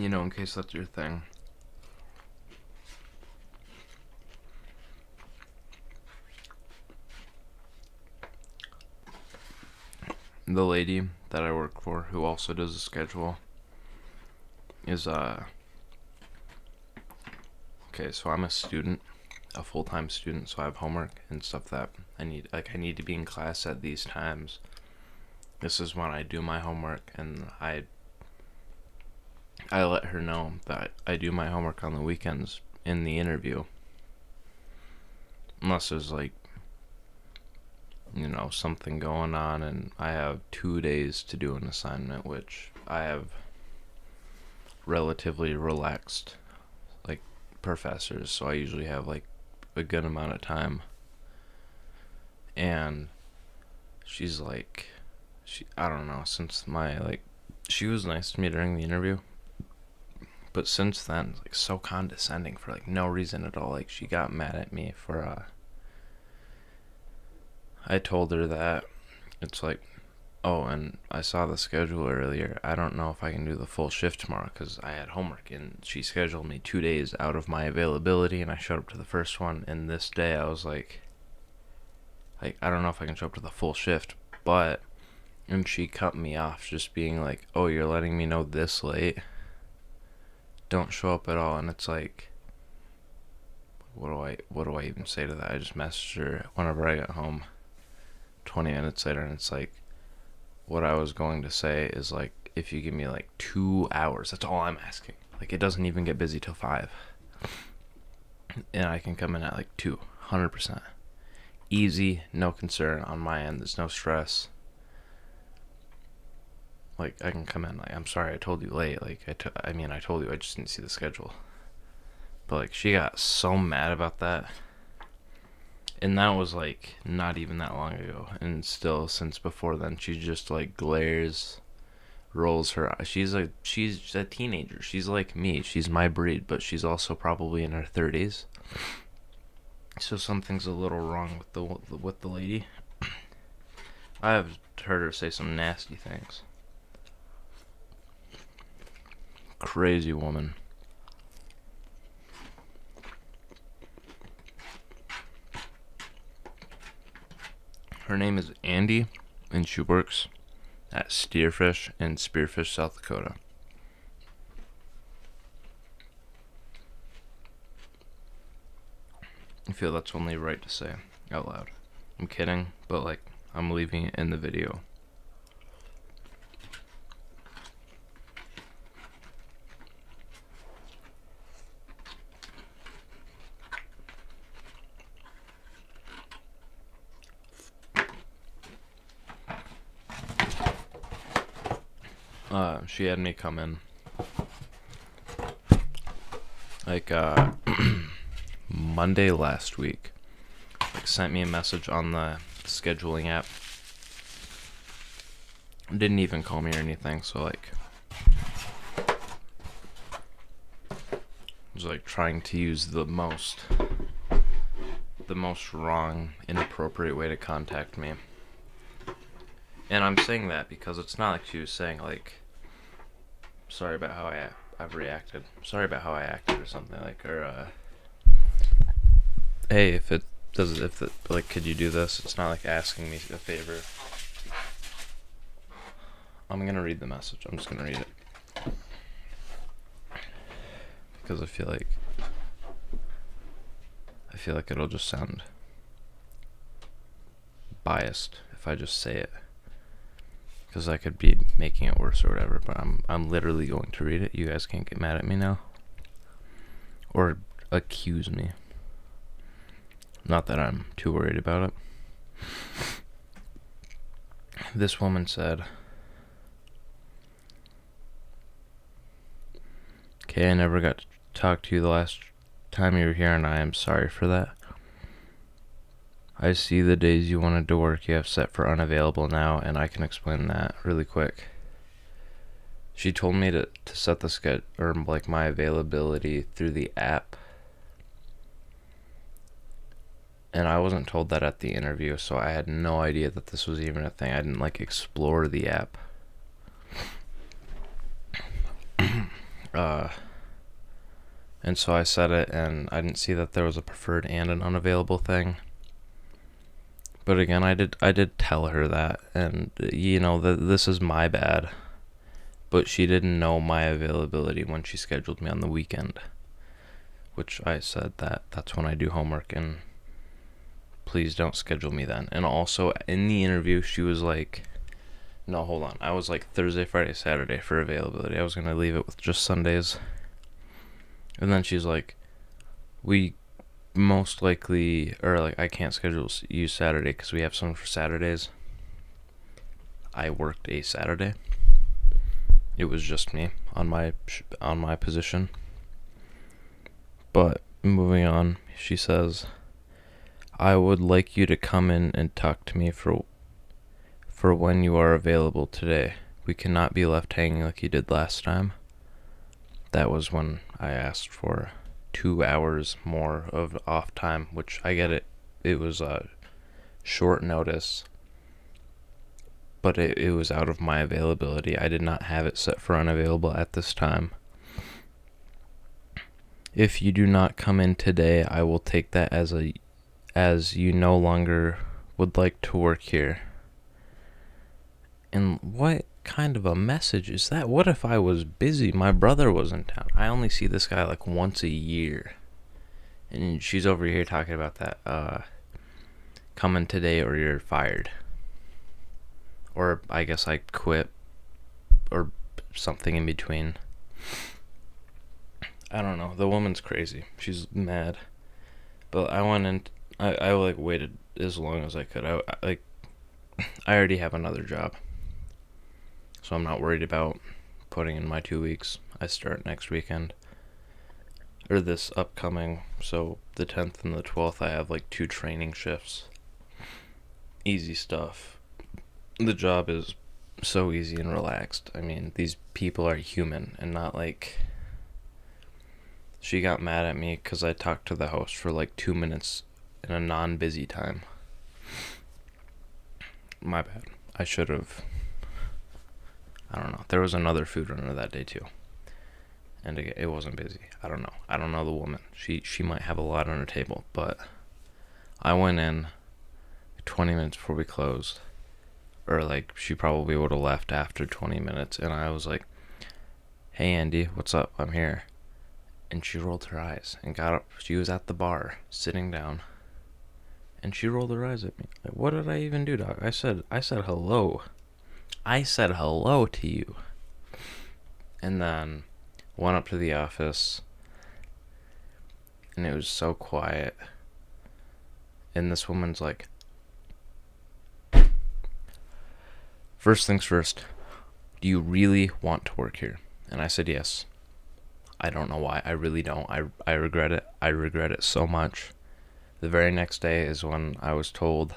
in case that's your thing. The lady that I work for, who also does the schedule, is okay, so I'm a student, a full-time student, so I have homework and stuff that I need to be in class at these times. This is when I do my homework, and I let her know that I do my homework on the weekends in the interview. Unless there's something going on and I have 2 days to do an assignment, which I have relatively relaxed professors, so I usually have a good amount of time. And she's I don't know, since she was nice to me during the interview, but since then, so condescending for no reason at all. She got mad at me for I told her that it's oh, and I saw the schedule earlier. I don't know if I can do the full shift tomorrow because I had homework, and she scheduled me 2 days out of my availability, and I showed up to the first one, and this day I was like, I don't know if I can show up to the full shift, and she cut me off just being like, oh, you're letting me know this late? Don't show up at all. And it's what do I even say to that? I just messaged her whenever I got home 20 minutes later, and it's what I was going to say is if you give me 2 hours, that's all I'm asking. It doesn't even get busy till 5, and I can come in at 2, 100%. Easy, no concern on my end. There's no stress. I can come in I'm sorry I told you late. I told you, I just didn't see the schedule. But she got so mad about that. And that was not even that long ago. And still, since before then, she just glares, rolls her eyes. She's a teenager. She's like me. She's my breed, but she's also probably in her 30s. So something's a little wrong with the lady. I have heard her say some nasty things. Crazy woman. Her name is Andy, and she works at Steerfish in Spearfish, South Dakota. I feel that's only right to say out loud. I'm kidding, but I'm leaving it in the video. She had me come in Monday last week. Sent me a message on the scheduling app. Didn't even call me or anything, so was trying to use the most wrong, inappropriate way to contact me. And I'm saying that because it's not she was saying sorry about how I've reacted. Sorry about how I acted or something hey, if could you do this? It's not asking me a favor. I'm gonna read the message. I'm just gonna read it because I feel like it'll just sound biased if I just say it, because I could be making it worse or whatever. But I'm literally going to read it. You guys can't get mad at me now or accuse me. Not that I'm too worried about it. This woman said, "Okay, I never got to talk to you the last time you were here, and I am sorry for that. I see the days you wanted to work you have set for unavailable now, and I can explain that really quick." She told me to set the schedule, or my availability through the app. And I wasn't told that at the interview, so I had no idea that this was even a thing. I didn't explore the app. Uh, and so I said it, and I didn't see that there was a preferred and an unavailable thing. But again, I did tell her that, and this is my bad. But she didn't know my availability when she scheduled me on the weekend, which I said that's when I do homework, and please don't schedule me then. And also in the interview, she was like, no, hold on. I was like Thursday, Friday, Saturday for availability. I was going to leave it with just Sundays. And then she's like, we most likely, or like, I can't schedule you Saturday because we have someone for Saturdays. I worked a Saturday. It was just me on my position. But moving on, she says, I would like you to come in and talk to me for when you are available today. We cannot be left hanging like you did last time. That was when I asked for 2 hours more of off time, which I get it. It was a short notice, but it was out of my availability. I did not have it set for unavailable at this time. If you do not come in today, I will take that as you no longer would like to work here. And what kind of a message is that? What if I was busy? My brother was in town. I only see this guy like once a year. And she's over here talking about that, coming today or you're fired. Or I guess I quit. Or something in between. I don't know. The woman's crazy. She's mad. But I went in. I like waited as long as I could. I already have another job. So I'm not worried about putting in my 2 weeks. I start next weekend. Or this upcoming. So the 10th and the 12th, I have like 2 training shifts. Easy stuff. The job is so easy and relaxed. I mean, these people are human and not like... She got mad at me because I talked to the host for like 2 minutes in a non-busy time. My bad. I should have... I don't know. There was another food runner that day too. And it wasn't busy. I don't know. I don't know the woman. She might have a lot on her table, but I went in 20 minutes before we closed. Or like she probably would have left after 20 minutes, and I was like, "Hey Andy, what's up? I'm here." And she rolled her eyes and got up. She was at the bar, sitting down. And she rolled her eyes at me. Like, what did I even do, dog? I said hello. I said hello to you. And then went up to the office, and it was so quiet. And this woman's like, first things first, do you really want to work here? And I said yes. I don't know why. I really don't. I regret it. I regret it so much. The very next day is when I was told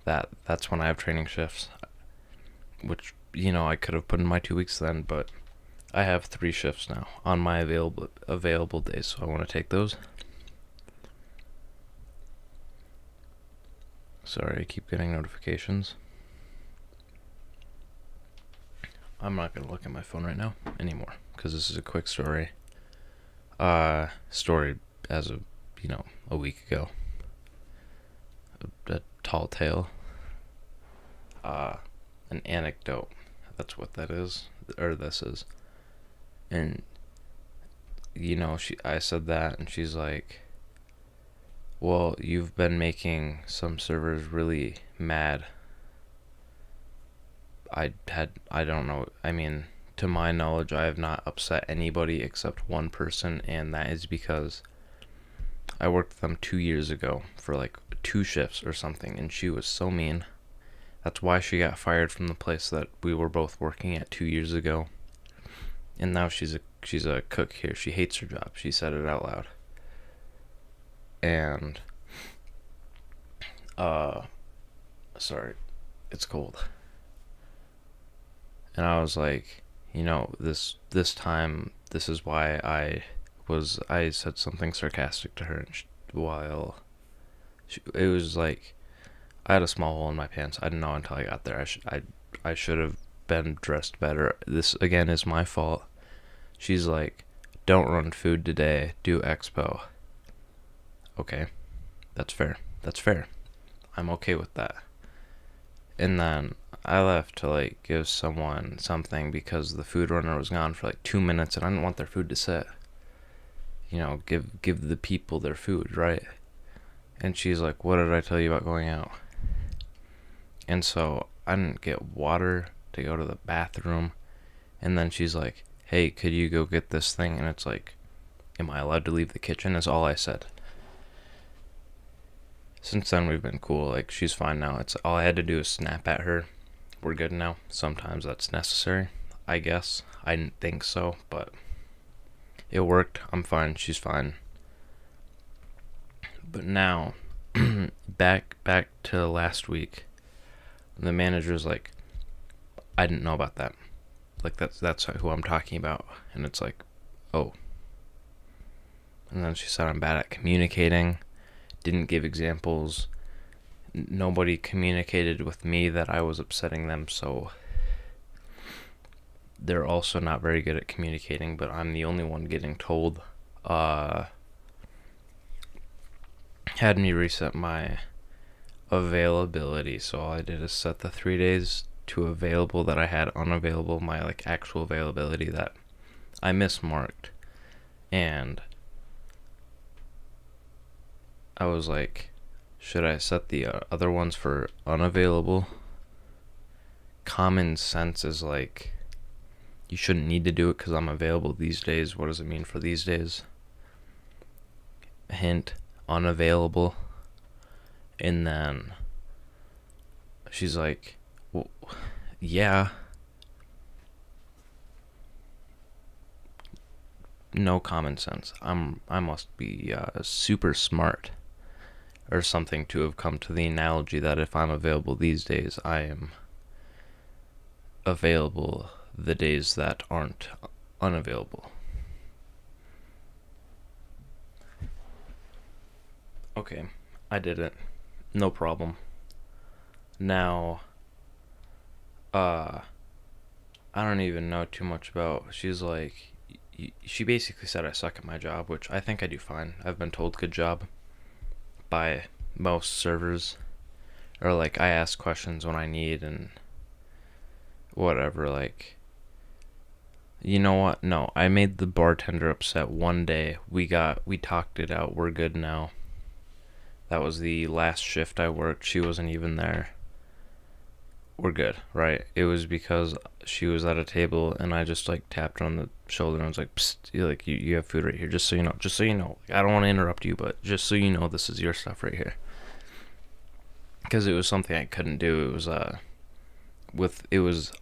that that's when I have training shifts, which, I could have put in my 2 weeks then, but I have 3 shifts now on my available days, so I want to take those. Sorry, I keep getting notifications. I'm not going to look at my phone right now anymore, because this is a quick story. Story as of, a week ago. A tall tale. An anecdote. That's what that is, or this is. And, I said that, and she's like, well, you've been making some servers really mad. I don't know. I mean, to my knowledge, I have not upset anybody except one person, and that is because I worked with them 2 years ago for like 2 shifts or something, and she was so mean. That's why she got fired from the place that we were both working at 2 years ago. And now she's a cook here. She hates her job. She said it out loud. And sorry, it's cold. And I was like, this time, this is why I said something sarcastic to her, and it was like, I had a small hole in my pants. I didn't know until I got there. I should have been dressed better. This again is my fault. She's like, don't run food today, do expo. Okay, that's fair. That's fair. I'm okay with that. And then I left to like give someone something because the food runner was gone for like 2 minutes and I didn't want their food to sit. Give the people their food, right? And she's like, what did I tell you about going out? And so I didn't get water to go to the bathroom. And then she's like, hey, could you go get this thing? And it's like, am I allowed to leave the kitchen? Is all I said. Since then, we've been cool. Like, she's fine now. It's all I had to do is snap at her. We're good now. Sometimes that's necessary, I guess. I didn't think so, but it worked. I'm fine. She's fine. But now, back to last week, the manager's like, I didn't know about that. Like, that's who I'm talking about. And it's like, oh. And then she said I'm bad at communicating. Didn't give examples. Nobody communicated with me that I was upsetting them, so they're also not very good at communicating, but I'm the only one getting told. Had me reset my availability, so all I did is set the 3 days to available that I had unavailable, my like actual availability that I mismarked, and I was like, should I set the other ones for unavailable? Common sense is like, you shouldn't need to do it because I'm available these days. What does it mean for these days? Hint, unavailable. And then she's like, well, yeah. No common sense. I must be super smart or something to have come to the analogy that if I'm available these days, I am available the days that aren't unavailable. Okay, I did it. No problem. Now, I don't even know too much about. She's like, she basically said I suck at my job, which I think I do fine. I've been told good job by most servers, or like I ask questions when I need and whatever. Like, you know what? No, I made the bartender upset one day. We talked it out. We're good now. That was the last shift I worked. She wasn't even there. We're good, right? It was because she was at a table and I just like tapped her on the shoulder and I was like, psst, you have food right here, just so you know. I don't want to interrupt you, but just so you know, this is your stuff right here. Because it was something I couldn't do. It was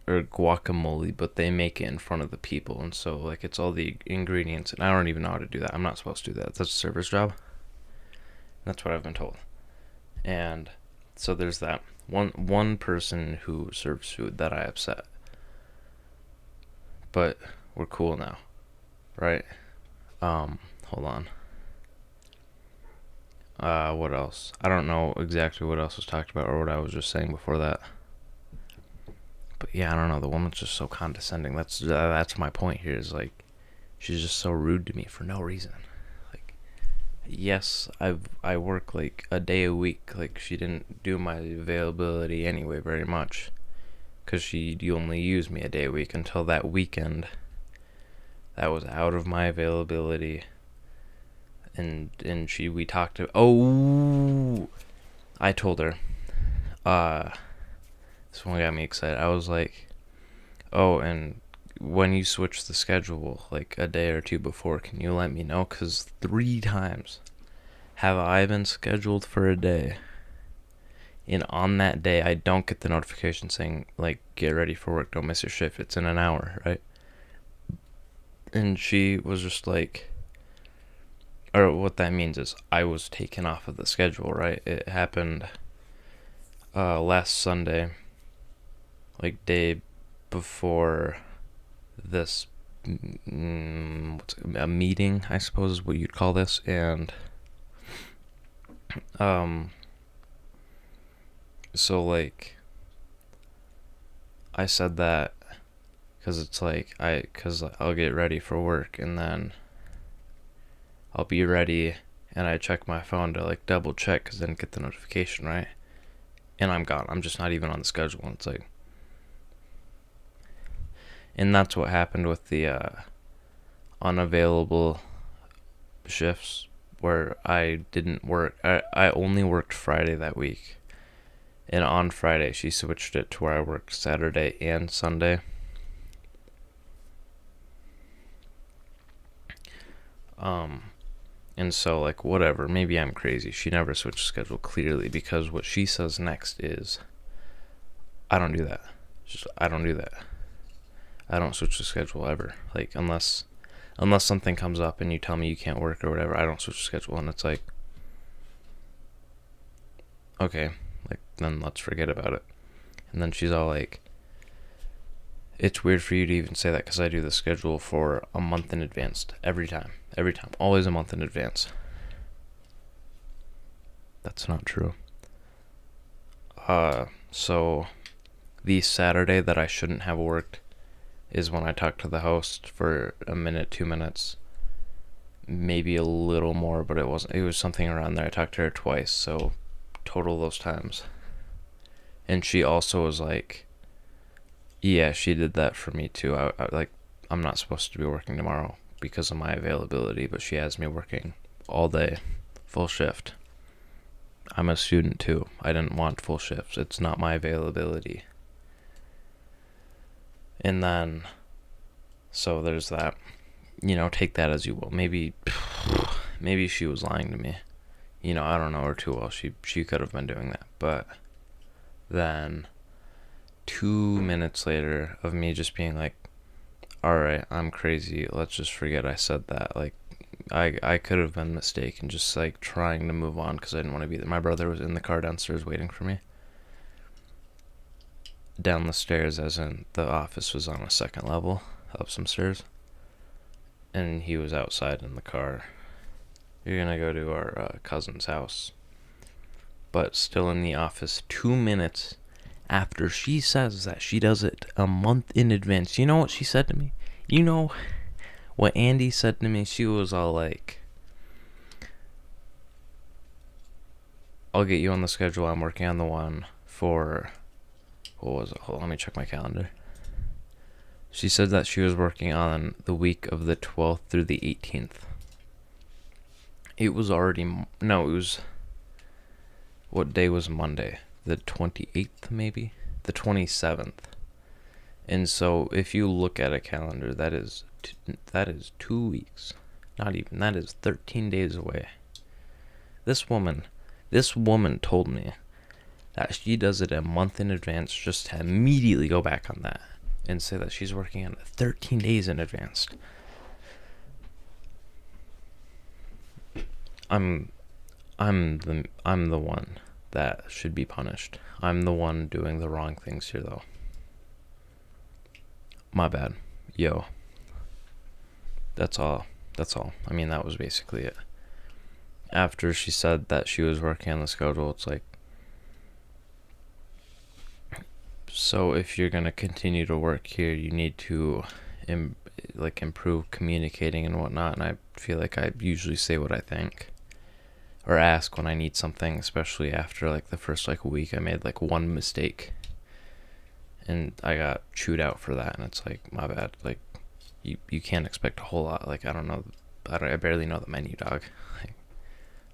or guacamole, but they make it in front of the people, and so like it's all the ingredients, and I don't even know how to do that. I'm not supposed to do that. That's a server's job. That's what I've been told. And so there's that one person who serves food that I upset. But we're cool now, right? Hold on. What else? I don't know exactly what else was talked about or what I was just saying before that. But yeah, I don't know. The woman's just so condescending. That's my point here. Is like, she's just so rude to me for no reason. Like, yes, I work like a day a week. Like, she didn't do my availability anyway very much, cause she only used me a day a week until that weekend. That was out of my availability. And we talked to. Oh, I told her. This one got me excited. I was like, oh, and when you switch the schedule, like a day or two before, can you let me know? Because 3 times have I been scheduled for a day, and on that day, I don't get the notification saying, like, get ready for work, don't miss your shift, it's in an hour, right? And she was just like, or what that means is I was taken off of the schedule, right? It happened last Sunday, like day before this a meeting, I suppose is what you'd call this, and so like I said that Cause it's like cause I'll get ready for work and then I'll be ready and I check my phone to like double check cause I didn't get the notification, right? And I'm gone. I'm just not even on the schedule. And it's like, and that's what happened with the unavailable shifts where I didn't work. I only worked Friday that week. And on Friday, she switched it to where I worked Saturday and Sunday. And so, like, whatever. Maybe I'm crazy. She never switched schedule clearly because what she says next is, I don't do that. I don't do that. I don't switch the schedule ever. Like, unless something comes up and you tell me you can't work or whatever, I don't switch the schedule. And it's like, okay, like, then let's forget about it. And then she's all like, it's weird for you to even say that because I do the schedule for a month in advance every time, always a month in advance. That's not true. So the Saturday that I shouldn't have worked is when I talked to the host for a minute, 2 minutes, maybe a little more, but it was something around there. I talked to her twice, so total those times. And she also was like, yeah, she did that for me too. I'm not supposed to be working tomorrow because of my availability, but she has me working all day, full shift. I'm a student too. I didn't want full shifts. It's not my availability. And then, so there's that. Take that as you will. Maybe she was lying to me. I don't know her too well. She could have been doing that. But then 2 minutes later of me just being like, all right, I'm crazy. Let's just forget I said that. Like, I could have been mistaken, just like trying to move on because I didn't want to be there. My brother was in the car downstairs waiting for me. Down the stairs, as in the office was on a second level, up some stairs. And he was outside in the car. You're gonna go to our cousin's house. But still in the office 2 minutes after she says that she does it a month in advance. You know what she said to me? You know what Andy said to me? She was all like, I'll get you on the schedule. I'm working on the one for, what was it? Hold on, let me check my calendar. She said that she was working on the week of the 12th through the 18th. It was what day was Monday? The 28th, maybe? The 27th. And so if you look at a calendar, that is 2 weeks. Not even, that is 13 days away. This woman told me that she does it a month in advance just to immediately go back on that and say that she's working on it 13 days in advance. I'm the one that should be punished. I'm the one doing the wrong things here, though. My bad. Yo. That's all. I mean, that was basically it. After she said that she was working on the schedule, it's like, so if you're going to continue to work here, you need to improve communicating and whatnot. And I feel like I usually say what I think or ask when I need something, especially after like the first like week I made like one mistake and I got chewed out for that. And it's like, my bad. Like, you can't expect a whole lot. Like, I barely know the menu, dog.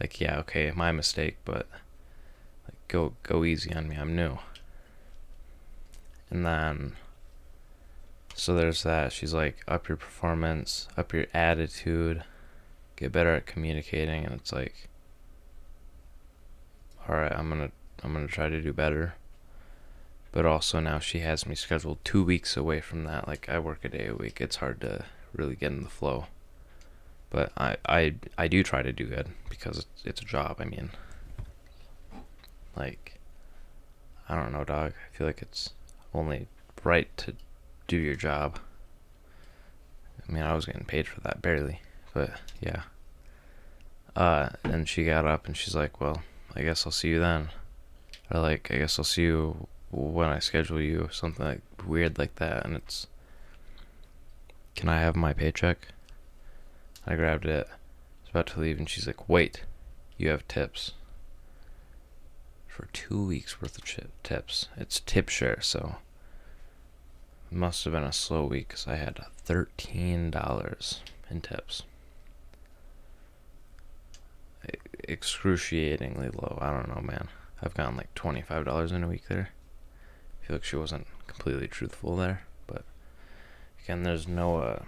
Like, yeah, okay, my mistake, but like, go easy on me. I'm new. And then, so there's that. She's like, up your performance, up your attitude, get better at communicating. And it's like, all right, I'm gonna try to do better. But also now she has me scheduled 2 weeks away from that. Like, I work a day a week. It's hard to really get in the flow. But I do try to do good because it's a job. I mean, like, I don't know, dog. I feel like it's only right to do your job. I mean, I was getting paid for that, barely. But, yeah. And she got up and she's like, well, I guess I'll see you then. Or like, I guess I'll see you when I schedule you. Something like weird like that. And it's can I have my paycheck? I grabbed it. I was about to leave, and she's like, wait, you have tips. For 2 weeks worth of tips. It's tip share, so it must have been a slow week because I had $13 in tips. Excruciatingly low. I don't know, man. I've gotten like $25 in a week there. I feel like she wasn't completely truthful there, but again, there's no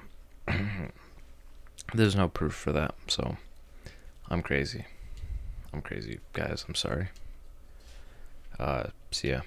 there's no proof for that. So I'm crazy, guys. I'm sorry. See ya.